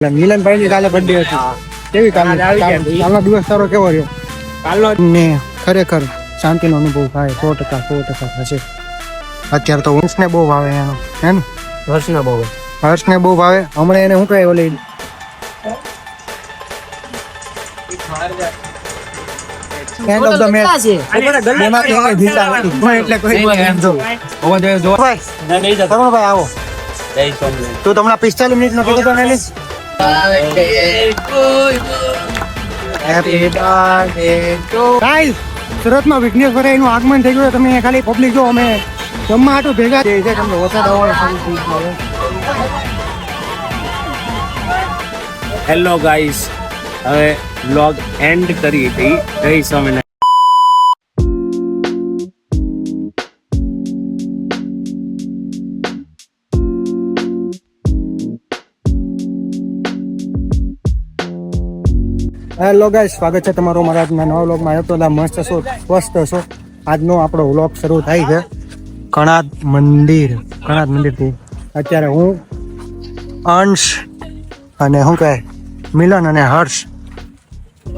મિલનભાઈ ની કાલે બર્થડે હતી કેવી કાલનો દિવસ તારો કેવો રહ્યો? કાલનો ને ખરેખર શાંતિનો અનુભવ થાય 100% થશે. અત્યારે તો હર્ષને બહુ ભાવે એનો હે ને હર્ષને બહુ ભાવે. હમણાં એને શું કહે ઓલી એન્ડ ઓફ ધ મેચ એમાં કે જીતા નથી એટલે કોઈ ભાઈ આવો તું તમને 45 મિનિટ નો કીધું ને હેપી બર્થડે ટુ ગાઈસ. સુરતમાં વિઘ્નેશ્વર નું આગમન થઈ ગયું. તમે ખાલી પબ્લિક જો અમે જમવા હાટું ભેગા થઈ છે. તમને ઓછા દવા હેલો ગાઈસ, હવે વ્લોગ એન્ડ કરી હતી. જય સ્વામિનારાયણ. હેલો ગાઈસ, સ્વાગત છે તમારું મારા આજના નવા વ્લોગમાં. આવ્યો તો મસ્ત છો, સ્વસ્થ છો. આજનો આપણો વ્લોગ શરૂ થાય છે કણાદ મંદિરથી. અત્યારે હું અંશ અને શું કહે મિલન અને હર્ષ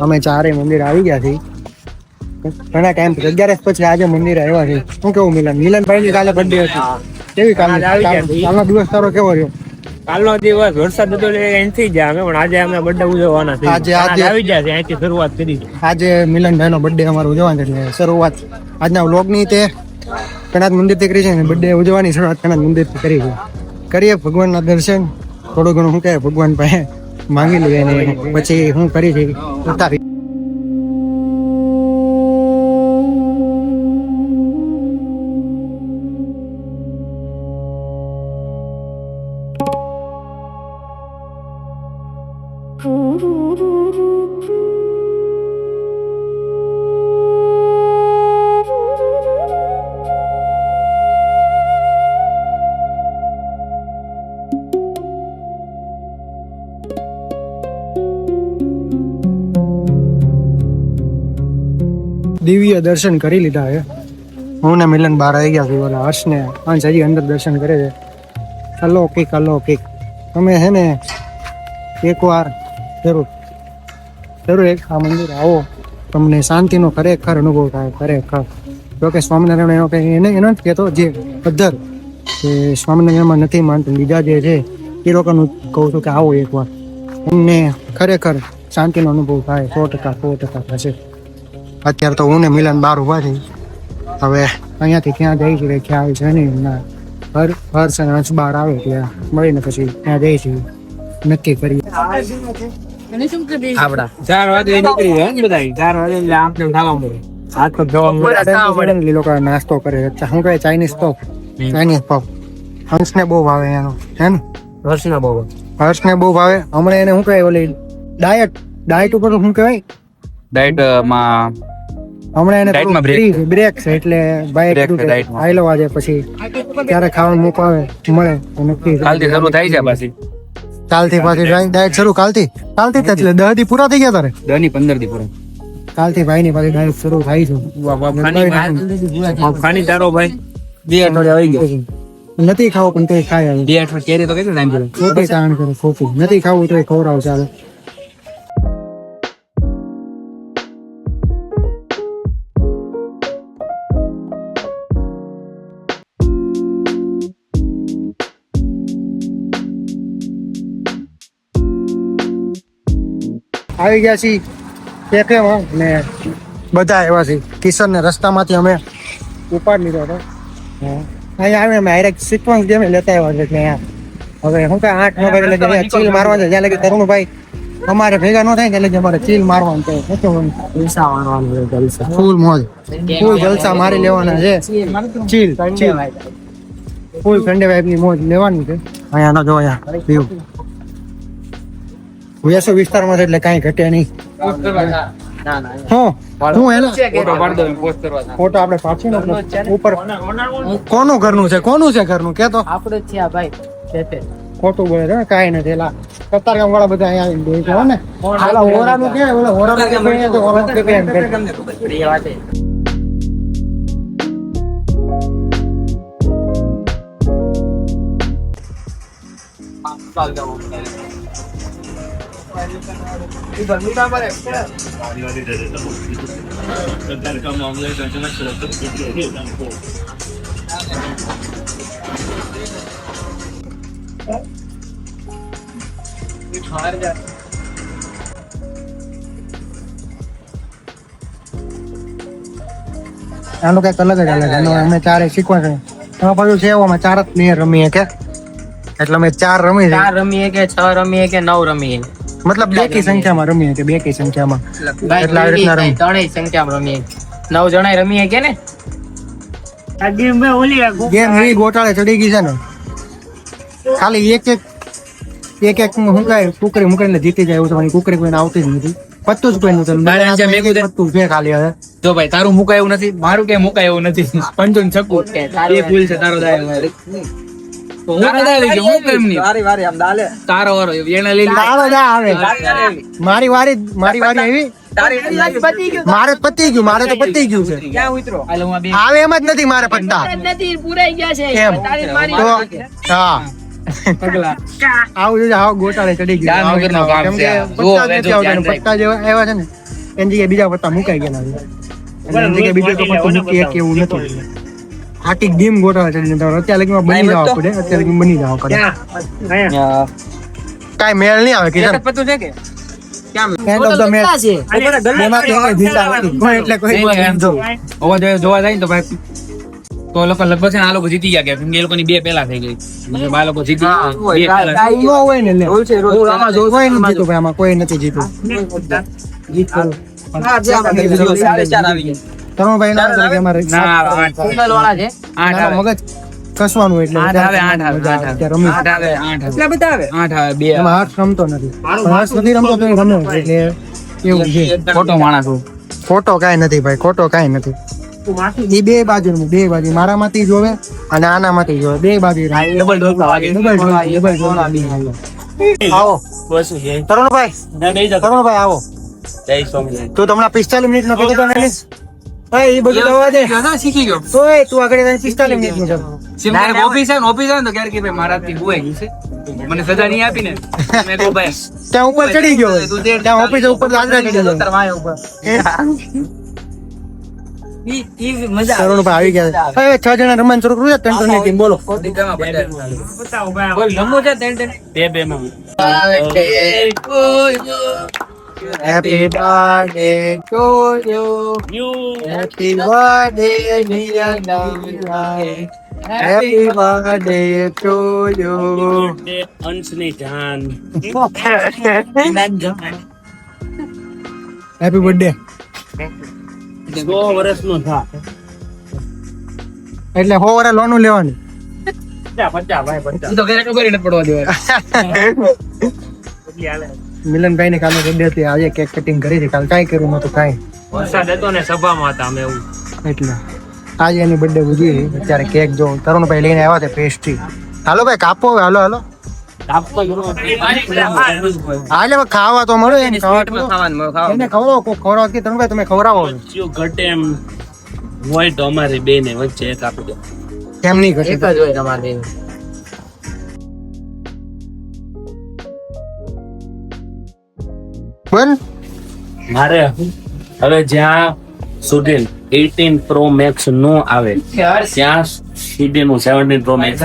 અમે ચારેય મંદિર આવી ગયા છીએ ઘણા ટાઈમ 11 પછી આજે મંદિર આવ્યા છે. શું કેવું મિલનભાઈ ની કાલે બર્થડે હતી કેવી કાલનો દિવસ તારો કેવો રહ્યો? કાલનો દિવસ વરસાદ હતો એનથી જ અમે પણ આજે અમે બર્થડે ઉજવવાના છે. આજે આવી ગયા છે, અહીંથી શરૂઆત કરી છે. આજે મિલનભાઈનો બર્થડે અમારો ઉજવવાનો છે. શરૂઆત આજના વ્લોગની તે કણાદ મંદિરથી કરી છે ને બર્થડે ઉજવવાની શરૂઆત કણાદ મંદિરથી કરી છે. કરીએ ભગવાનના દર્શન, થોડું ઘણું શું કહે ભગવાન પાસે માંગી લઈએ ને પછી હું કરી છે ઉતારી. દિવ્ય દર્શન કરી લીધા છે. હું ને મિલન બહાર આવી ગયા છું. ઓલા હર્ષ ને અંશ હજી અંદર દર્શન કરે છે. અલૌકિક તમે છે ને એકવાર જરૂર એક આ મંદિર આવો, તમને શાંતિનો ખરેખર અનુભવ થાય. ખરેખર જોકે સ્વામિનારાયણ એનો કંઈ એનો જ કહેતો જે અધર કે સ્વામિનારાયણમાં નથી માનતું બીજા જે છે એ લોકોનું કહું છું કે આવો એકવાર તમને ખરેખર શાંતિનો અનુભવ થાય. 100% થશે. અત્યારે તો હું ને મિલન બહાર ઉભા છે. હવે અહીંયાથી ક્યાં જઈ છે ખ્યાલ છે નહીં. હર્ષ અને અંશ બહાર આવે એટલે મળીને પછી ત્યાં જઈ છે નક્કી કરીએ. આપડા 4 વાગે નીકળી જાય ને બધા 4 વાગે એટલે આમ તેમ થવા મળે. હાથ તો જવા મળે. લોકો નાસ્તો કરે શું કહે ચાઇનીઝ પફ. હંસને બહુ ભાવે એનો હે ને હર્ષને બહુ ભાવે. હમણાં એને શું કહે ઓલી ડાયટ ઉપર શું કહેવાય ડાયટમાં હમણાં એને બ્રેક છે એટલે બાઈક આયલો આજે પછી ક્યારે ખાવાનું મોકો આવે મળે નક્કી. કાલથી શરૂ થાય છે પાછી. કાલથી પાછી ડાયટ શરૂ કાલથી એટલે 10 દી પૂરા થઈ ગયા તારે 10 ની 15 દી પૂરા. કાલથી ભાઈ ની પાછી ડાયટ શરૂ થાય છે. ખાની તારો ભાઈ 2 અઠવાડિયા આવી ગયા. નથી ખાવું પણ તોય ખાય. 2 અઠવાડિયા કેરી તો કેટલો ટાઈમ ખોટી તાણ કરે ખોટી નથી ખાવું તોય ખવડાવ ચાલે. આવી ગયા છીએ કેફેમાં ને બધા આવ્યા છીએ. કિશનને રસ્તામાંથી અમે ઉપાડ લીધો હતો. અહીંયા આવે અમે ડાયરેક્ટ સિક્વન્સ ગેમ લેતા આવ્યા છે. એટલે હવે શું કે 8-9 વાગે લગે ચીલ મારવા છે. જ્યાં લગે તરુણભાઈ અમારે ભેગા ન થાય ત્યાં લગે અમારે ચીલ મારવાનું છે. ફૂલ મોજ ફૂલ જલસા મારી લેવાના છે. ચીલ ફૂલ ઠંડે વાઇબની મોજ લેવાની છે. અહીંયા જો અહીંયા વ્યૂ વેસો વિસ્તારમાં છે એટલે કાંઈ ઘટે નહીં. ફોટો આપણે પાછળ ઉપર કોનું ઘરનું છે કેતો આપણે છે ભાઈ ખોટું બોલે છે કાંઈ નથી. એલા કતારગામ વાળા બધા અહીંયા આવીને બેસે ને. ઓરાનું કે આનું કઈક અલગ જ એનું અમે ચારે સિક્વન્સ એમાં પાછું છે એવું અમે ચાર જ પ્લેયર રમીએ કે એટલે અમે ચાર રમી છે 4 રમીએ કે 6 રમીએ કે 9 રમીએ મતલબ બે કી સંખ્યામાં રમીએ કે બે કી સંખ્યામાં એટલે આવી રીતના રમીએ. ત્રણેય સંખ્યામાં રમીએ 9 જણા રમીએ કે ને આ ગેમ મે ઓલી ગેમ એવી ગોટાળે ચડી ગઈ છે ને ખાલી એક હું કાંઈ કુકરી મૂકીને જીતી જાય એવું છે મારી કુકરી કોઈને આવતી જ નથી પત્તું જ કોઈ નથી મારે આજે મેં પત્તું છે ખાલી હવે જો ભાઈ તારું મુકાય એવું નથી મારું કે મુકાય એવું નથી પંચોન છક્કુ એ ભૂલ છે તારો દાય મારે તો હું કદાય લઈ ગયો હું કેમ નહીં વારી આમ દાલે તારો વારો એને લઈ તારો દા આવે મારી વારી આવી મારે પતી ગયું મારે તો પતી ગયું છે ક્યાં ઉતરો હાલો હું બે આવે એમ જ નથી મારે પત્તા નથી પૂરાઈ ગયા છે એમ તો હા પગલા આવું જોઈએ આવું ગોટાળે ચડી ગયું જામનગરનું કામ કેમ છે કે આ. પત્તા જ જો, નથી આવતા ધ્યાન ને પત્તા જેવા આવ્યા છે ને એની જગ્યાએ બીજા પત્તા મુકાઈ ગયેલા છે એટલે એની જગ્યાએ બીજો તો પત્તો મૂકી શકે એવું નથી આખી ગેમ ગોટાળે ચડી જતા અત્યારે લગીમાં બની જવા પડે અત્યારે લગીમાં બની જવા પડે કાંઈ મેળ નહીં આવે કિશન પતું છે કે End of the match. એમાં તો કોઈ જીતા નથી. કોઈ એટલે કોઈ જો. જોવા જાય ને તો ભાઈ તો લોકો લગભગ છે ને આ લોકો જીતી ગયા કેમ કે એ લોકોની બે પહેલા થઈ ગઈ મતલબ આ લોકો જીતી બે પહેલા ન હોય ને લે. આમાં જો કોઈ નથી જીતું ભાઈ આમાં કોઈ નથી જીતું. જીત કરો. તરુણભાઈ ના કે અમારે ના સિંગલ વાળા છે 8 નાના આવે મગજ કસવાનું એટલે 8 આવે 8 આવે 8 રમી. આવે 8 આવે બધા આવે 8 આવે બે એમાં હાથ રમતો નથી હાથ નથી રમતો તો એ રમે એટલે એવું છે ખોટો માણસ હું ખોટો કાંઈ નથી ભાઈ ખોટો કાંઈ નથી એ બે બાજુ મારામાંથી જોવે અને આનામાંથી જોવે બે બાજુ ડબલ ડોઝ વાગે આવો વસ્તુ છે તરુણભાઈ આવો જય સ્વામિનારાયણ તું તમને 45 મિનિટ નો કીધું તો ને એ બધું દવા દે શીખી ગયો ઓય તું આગળ 45 મિનિટ નું ચાલ સિમ કાર્ડ ઓફિસ આવે ને તો ક્યારે કે ભાઈ મારાથી હુવાઈ ગયું છે મને સજા નહીં આપી ને મેં કહું ભાઈ ત્યાં ઉપર ચડી ગયો હોય. ત્યાં ઓફિસ ઉપર દાદરા ચડી ગયો તરુણભાઈ આવી ગયા છે. હવે 6 જણા રમવાનું શરૂ કર્યું છે ત્રણ ની ટીમ બોલો બોલ લંબો છે ટેન્શન બે માં happy birthday to you happy birthday dear happy birthday to you અંશની જાન હેપી બર્થડે 100 વર્ષનો થા એટલે 100 વર્ષ લોન લેવાની 50 ભાઈ 50 ઈ તો ઘરે ખબર નથી પડવા દેવા કેટલી હાલે મિલનભાઈ ને કાલે બર્થડે હતી આજે કેક કટિંગ કરી હતી કાલે કાંઈ કર્યું નતું કાંઈ વરસાદ હતો ને સભામાં હતા અમે એવું એટલે આજે એની બર્થડે ઉજવી અત્યારે કેક જો તરુણભાઈ લઈને આવ્યા છે પેસ્ટ્રી હાલો ભાઈ કાપો હવે હાલો આપતો હાલે હવે ખાવા તો મળે એને ખાવાનું એને ખવડાવો કોક ખવડાવો કે તરુણભાઈ તમે ખવડાવો ઘટે એમ હોય તો અમારી બે ને વચ્ચે એક આપી દો કેમ નહીં ઘટે એક જ હોય તમારે બોલ મારે હવે જ્યાં સુધી 18 પ્રો મેક્સ નો આવે ત્યાં સુધી નું 17 પ્રો મેક્સ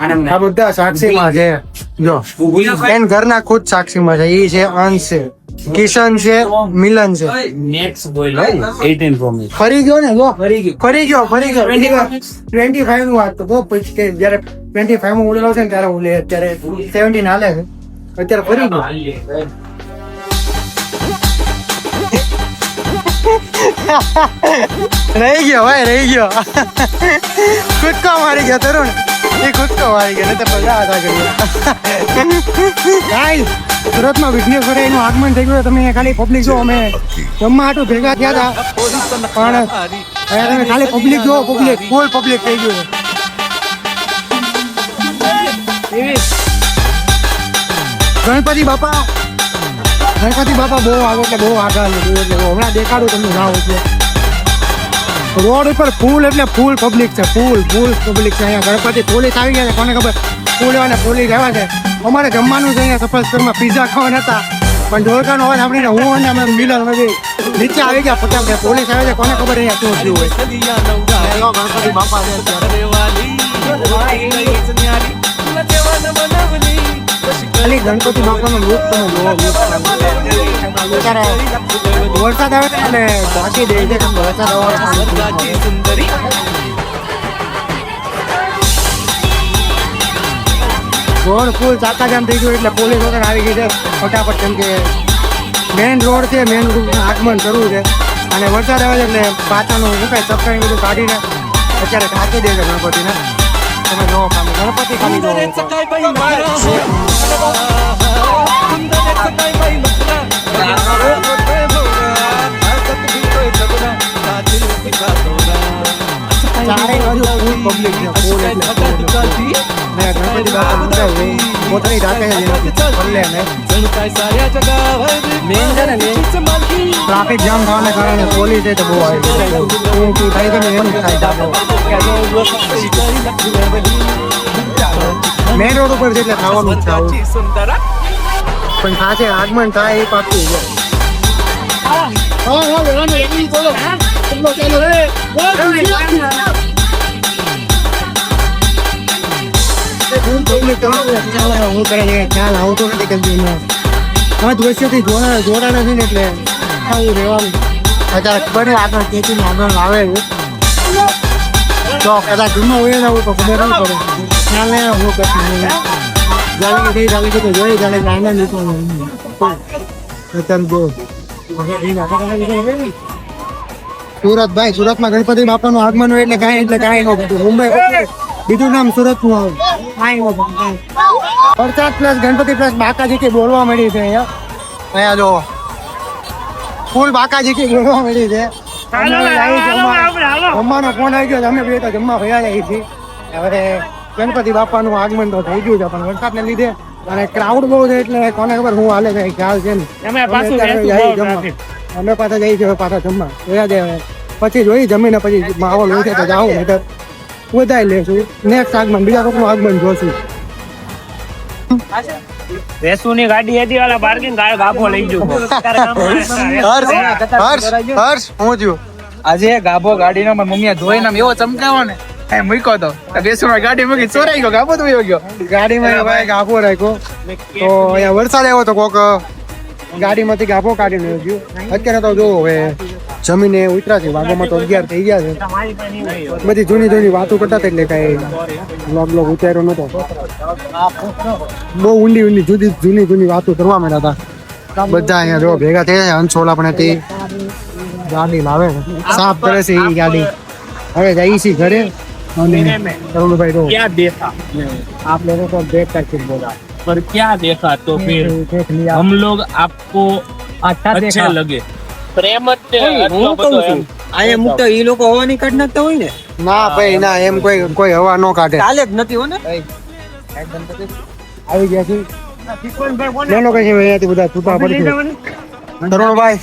આ બધા સાક્ષીમાં છે જો એન ઘરના ખુદ સાક્ષીમાં છે ઈ છે અંશ છે કિશન છે મિલન છે નેક્સ બોલ 18 પ્રો મેક્સ ફરી ગયો ને જો ફરી ગયો 25 નું વાત તો બહુ પછી કે જ્યારે 25 માં ઉડેલો છે ને ત્યારે ઉડે અત્યારે 17 હાલે છે અત્યારે ફરી ગયો રહી ગયો ભાઈ રહી ગયો કૂદકો મારી ગયો તરુણ એ કૂદકો મારી ગયો નહીં તો બધા હતા કર્યા સુરતમાં વિઘ્નેશ્વર એનું આગમન થઈ ગયું તમે ખાલી પબ્લિક જો અમે જમવા હાટું ભેગા થયા હતા પણ અહીંયા તમે ખાલી પબ્લિક જો પબ્લિક ફૂલ પબ્લિક થઈ ગયું ગણપતિ બાપા બહુ આગળ એટલે બહુ આગળ એટલે હમણાં દેખાડું તમને ના હોય રોડ ઉપર ફૂલ એટલે ફૂલ પબ્લિક છે ફૂલ પબ્લિક છે અહીંયા ગણપતિ પોલીસ આવી ગયા છે કોને ખબર ફૂલ અને પોલીસ આવ્યા છે. અમારે જમવાનું છે અહીંયા સફરજનમાં પીઝા ખાવાના હતા, પણ ઢોલકાનો અવાજ સાંભળીને હું અને અમે મિલન નથી નીચે આવી ગયા ફટાફટ. પોલીસ આવે છે, કોને ખબર અહીંયા શું થયું હોય. હેલો, ગણપતિ બાપા છે અત્યારે. ખાલી ગણપતિ બાપાનું લુક તમે જોવો. અત્યારે વરસાદ આવે છે એટલે ઢાંકી દે છે, કેમ કે વરસાદ આવવાનો રોડ ફૂલ ચાકાજામ થઈ ગયું એટલે પોલીસ વગર આવી ગઈ છે ફટાફટ, કેમ કે મેઇન રોડ છે, મેઇન રોડનું આગમન કરવું છે અને વરસાદ આવે છે એટલે પાછાનું શું કાંઈ ચપકાણી બધું કાઢીને અત્યારે ઢાંકી દે છે ગણપતિને. તમે જોવો ખાલી ગણપતિ ખાલી જોવો. ચારે બાજુ ફૂલ પબ્લિક છે, ફૂલ એટલે ફૂલ. ને ગણપતિ બાપા મૂકાય છે, પોતાની ઢાકે છે જેનાથી પલ્લે ને મેન છે ને ટ્રાફિક જામ થવાના કારણે પોલીસ છે તો બહુ આવી ગઈ. થાય છે ને એમ થાય મેન રોડ ઉપર છે એટલે ખાવાનું જ ખાવું, પણ ખાસે આગમન થાય એ પાકું છે. હું કરે છે ખ્યાલ આવતો નથી, કેમ કે પાંચ વર્ષોથી જોડાણા છે ને એટલે આવું રહેવાનું. અત્યારે ખબર નહીં આગળ ખેતીને આગળ આવે છે તો કદાચ જૂમાં હોય આવું તો ખબર નહીં પડે. ખ્યાલ નહીં હું કરતી જાણે કે જાણે કે જોઈ જાણે આનંદ લીધો બહુ. સુરત ભાઈ, સુરતમાં ગણપતિ બાપાનું આગમન હોય એટલે કાંઈ ન બધું. મુંબઈ બીજું નામ સુરતનું આવે. વરસાદ પ્લસ ગણપતિ પ્લસ બાકાજી કે બોલવા મળી છે અહીંયા જો ફૂલ બાકાજી કે બોલવા મળી છે. જમવાનો ફોન આવી ગયો, અમે બે તો જમવા ભયા જઈએ છીએ. હવે ગણપતિ બાપાનું આગમન તો થઈ ગયું છે, પણ વરસાદને લીધે અને ક્રાઉડ બહુ છે એટલે કોને ખબર હું હાલે છે ખ્યાલ છે ને. અમે પાછા જઈએ છીએ પાછા જમવા જોયા જાય. પછી જોઈ જમીને પછી માહોલ હોય છે તો જાઉં નહીં તો વધારી લેશું. નેક્સ્ટ આગમન બીજા કોકનું આગમન જોશું. વેસુની ગાડી હતી વાળા પાર્કિંગ ગાભો લઈ ગયો. હર્ષ હું થયું આજે ગાભો ગાડીનો મારી મમ્મીએ ધોઈને આમ એવો ચમકાવ્યો ને એ મૂક્યો તો બેસુમાં ગાડી મૂકી ચોરાઈ ગયો, ગાભો તો વયો ગયો. ગાડીમાં ભાઈ ગાભો રાખ્યો તો અહીંયા વરસાદ આવ્યો તો કોક ગાડીમાંથી ગાભો કાઢીને ગયું. અત્યારે તો જોવો હવે જમીને ઉતરા છે, વાગોમાં તો 11 થઈ ગયા છે. બધી જૂની વાતો કરતા હતા એટલે કઈ બ્લોગ ઉતાર્યો નતો. બહુ ઊંડી જૂની વાતો કરવા માંડ્યા હતા બધા. અહીંયા જો ભેગા થયા છે. અંશોલા પણ હતી, ગાડી લાવે છે, સાફ કરે છે એ ગાડી. હવે જઈએ છીએ ઘરે અને તરુણભાઈ તો क्या देखा आप लोगों को देख करके बोला पर क्या देखा तो फिर देख लिया हम लोग आपको अच्छा अच्छे लगे. प्रेम જ તે આટલો હું બધો કહું એમ. છું અહીંયા મુકતો ઈ લોકો હવાની કાઢ નાખતા હોય ને, ના ભાઈ ના, એમ કોઈ હવા ન કાઢે. ચાલે જ નથી હો ને. આવી ગયા છે લેનો કઈ છે અહીંયાથી બધા છૂટા પડશે. તરુણભાઈ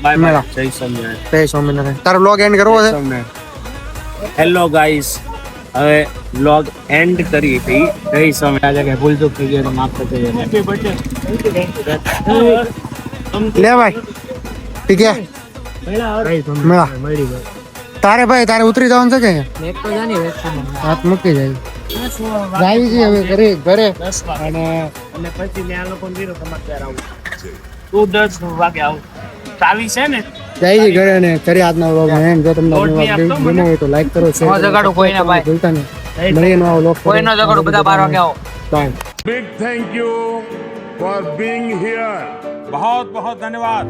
બાય મેળા. બાય. જય સ્વામિનારાયણ. જય સ્વામિનારાયણ. તારો બ્લોગ એન્ડ કરવો છે? હેલો ગાઈસ, હવે વ્લોગ એન્ડ કરી હતી. જય સ્વામિનારાયણ. કે ભૂલ ચૂક થઈ ગઈ તો માફ કરજો. Happy birthday. લે ભાઈ ઠીક છે મેળા. તારે ભાઈ તારે ઉતરી જવાનું છે કે હાથ મૂકી જાય જાય છે હવે ઘરે અને પછી મેં આ લોકોને કીધું તમારે ત્યારે આવું. તું 10 વાગે આવું. ચાવી છે ને જાય છે ઘરે અને કરી આજના વ્લોગ એમ. જો તમને ગમ્યો હોય તો લાઈક કરો, શેર કરો, જગાડો કોઈને ભાઈ. ભૂલતા નહીં. મળીએ નવા વ્લોગ. કોઈનો ઝઘડો બધા 12 વાગે આવો. By. Big thank you for being here. बहुत बहुत धन्यवाद.